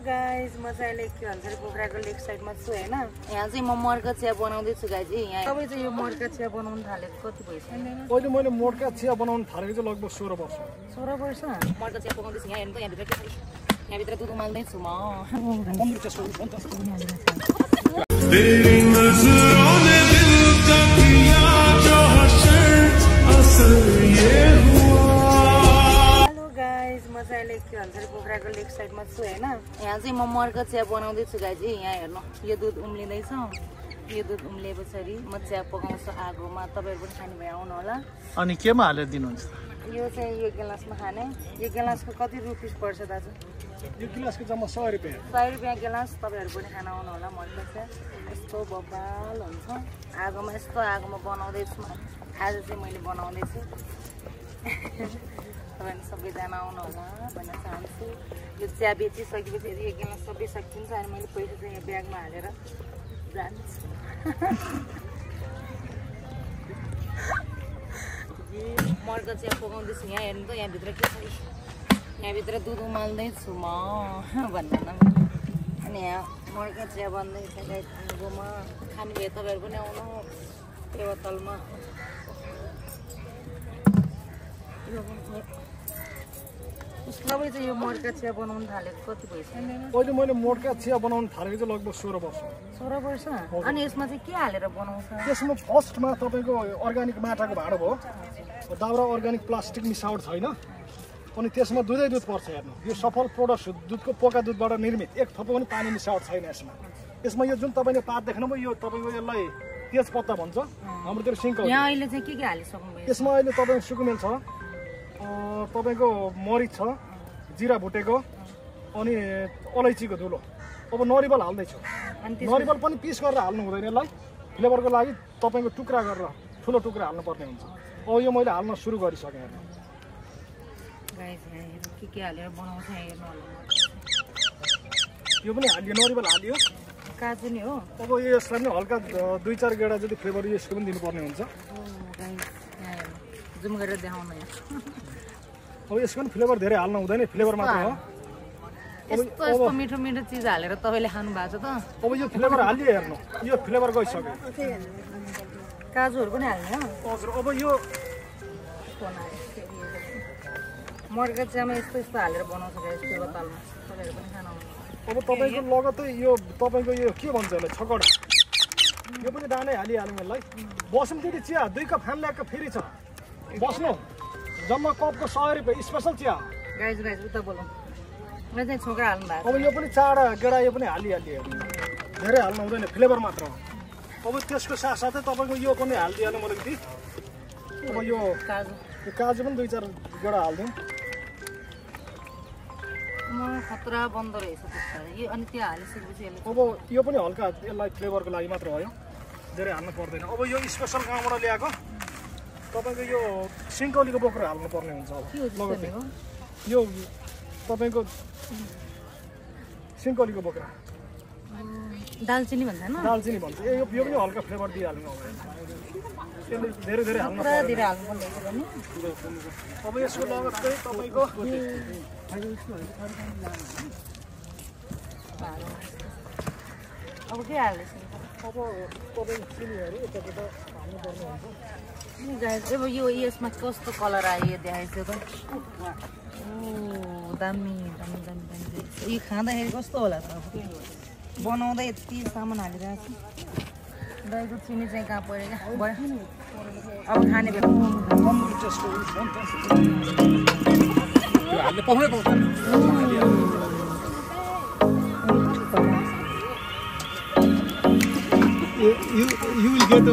Guys म चाहिँ अहिले के भन्छ पोखराको लेक साइडमा छु हैन। यहाँ चाहिँ म मर्का चिया बनाउँदैछु गाइज। यहाँ तपाईँ चाहिँ यो मर्का चिया बनाउन थालेको कति भइसक्यो? अहिले मैले मर्का चिया बनाउन थालेको चाहिँ लगभग 16 वर्ष। 16 वर्ष मर्का चिया पकाउँदैछु। यहाँ हेर्नु त यहाँ भित्र के छ? यहाँ भित्र दुध उमाल्दै छु म। अहिले के भन्छ पोखराको लेक साइडमा छु हैन। यहाँ चाहिँ म मर्का चिया बनाउँदैछु गाइज। यहाँ हेर्नु यो दुध उम्लिँदैछ। यो दुध उम्लिए पछाडि म चिया पकाउँछु आगोमा। तपाईहरु पनि खाने भए आउनु होला। अनि केमा हालेर दिनुहुन्छ? यो चाहिँ यो गिलासमा खाने। यो गिलासको कति रुपिस पर्छ दाजु? यो गिलासको जम्मा 100 रुपैयाँ। 100 रुपैयाँ गिलास। तपाईहरु पनि खान आउनु होला। मर्का चिया यस्तो बबाल हुन्छ। आगोमा यस्तो आगोमा बनाउँदैछु। आज चाहिँ मैले बनाउँदैछु। तपाईहरु सबैजना आउनु होला भन्न चाहन्छु। यो चिया बेचिसकेपछि यो गिलास सबै सकिन्छ अनि मैले पैसा चाहिँ यो ब्यागमा हालेर जान्छु। मर्का चिया पकाउँदैछु। यहाँ हेर्नु त यहाँ भित्र के छ? यहाँ भित्र दुध उमाल्दैछु म भन्न न। अनि यहाँ मर्का चिया बन्दैछ आगोमा। खाने भए तपाईहरु पनि आउनु टेबलमा। तपाईँ चाहिँ यो मर्का चिया बनाउन थालेको कति भइसक्यो? अहिले मैले मर्का चिया बनाउन थालेको चाहिँ लगभग 16 वर्ष। 16 वर्ष? अनि यसमा चाहिँ के हालेर बनाउँछ? त्यसमा फर्स्टमा तपाईको अर्गानिक माटाको भाँडो भयो। दाउरा अर्गानिक प्लास्टिक मिसावट छैन। अनि त्यसमा दुधै दुध पर्छ। हेर्नु यो सफल प्रोडक्ट दुधको पोका दुधबाट निर्मित। एक थोपो पनि पानी मिसावट छैन यसमा। यसमा यो जुन तपाईले पात देख्नुभयो यो तपाईको यसलाई तेजपत्ता भन्छ। हाम्रोतिर सिङ्क। यहाँ अहिले चाहिँ के हालिसक्नु भयो? यसमा अहिले तपाईको सुकुमेल छ, तपाईको मरिच छ, जिरा भुटेको, अनि अलैँचीको धुलो। अब नरिवल हाल्दैछु। नरिवल पनि पिस गरेर हाल्नु हुँदैन। यसलाई फ्लेभरको लागि तपाईको टुक्रा गरेर ठुलो टुक्रा हाल्नु पर्ने हुन्छ। अब यो मैले हाल्न सुरु गरिसकेँ। गाइस के हालेर बनाउँछ हेर्नु होला। यो पनि हालियो, नरिवल हालियो, काजु नि हो। अब यसलाई पनि हल्का 2-4 गेडा जति फ्लेभर यसको पनि दिनुपर्ने हुन्छ। जुम गरेर देखाउनु यहाँ। अब यसको पनि फ्लेभर धेरै हाल्नु हुँदैन, फ्लेभर मात्र हो। यस्तो यस्तो मिठो मिठो चिज हालेर तपाईले खानु भएको छ त? अब यो फ्लेभर हालियो। हेर्नु यो फ्लेभर गइसक्यो। काजुहरु पनि हाल्ने हो? हजुर। अब यो मर्का चियामा यस्तो यस्तो हालेर बनाउँछ गाइस टेबलमा। तपाईहरु पनि खान आउनु। अब तपाईको लगतै यो तपाईको यो के भन्छ यसलाई छकड। यो पनि दानै हालिहाल्नु यसलाई। बसुमती चिया 2 कप खान ल्याएको फेरि छ। बस्नु जम्मा कपको 100 रुपैयाँ स्पेशल चिया। गाइस उता बोलौँ। म चाहिँ छोक्रा हाल्नु भएको। अब यो पनि 4 गेडा यो पनि हालिहाल्यो। धेरै हाल्नु हुँदैन, फ्लेभर मात्र हो। अब त्यसको साथसाथै तपाईको यो पनि हालिदिहाल्नु अलिकति। अब यो काजु पनि 2-4 गेडा हाल्दिउँ। म खतरा बन्द रहेछ त्यसले। यो अनि त्यो हालिसकेपछि यसले अब यो पनि हल्का यसलाई फ्लेभरको लागि मात्र हो। यो धेरै हाल्नु पर्दैन। अब यो स्पेशल गाउँबाट ल्याएको तपाईको यो सिङ्कौलीको बोक्रा हाल्नु पर्ने हुन्छ। अब यो तपाईको सिङ्कौलीको बोक्रा दालचिनी भन्छ हैन? दालचिनी भन्छ। यो पनि हल्का फ्लेभर दिइहाल्नु हो। त्यसले धेरै धेरै हाल्नु पर्छ। धेरै हाल्नु पर्ने पनि। अब यसको लगत चाहिँ तपाईको अब के हाल्दैछ? अब तपाईको चिनीहरु यताबाट हाल्नु पर्ने हुन्छ। गाइस अब यो यसमा कस्तो कलर आयो देखाइदियो त? ओ दामी दामी दामी दामी। यो खाँदाखेरि कस्तो होला त? बनाउँदा यति सामान हालिरहेको छु। दहीको चिनी चाहिँ कहाँ पऱ्यो क्या? अब खाने बेला you will get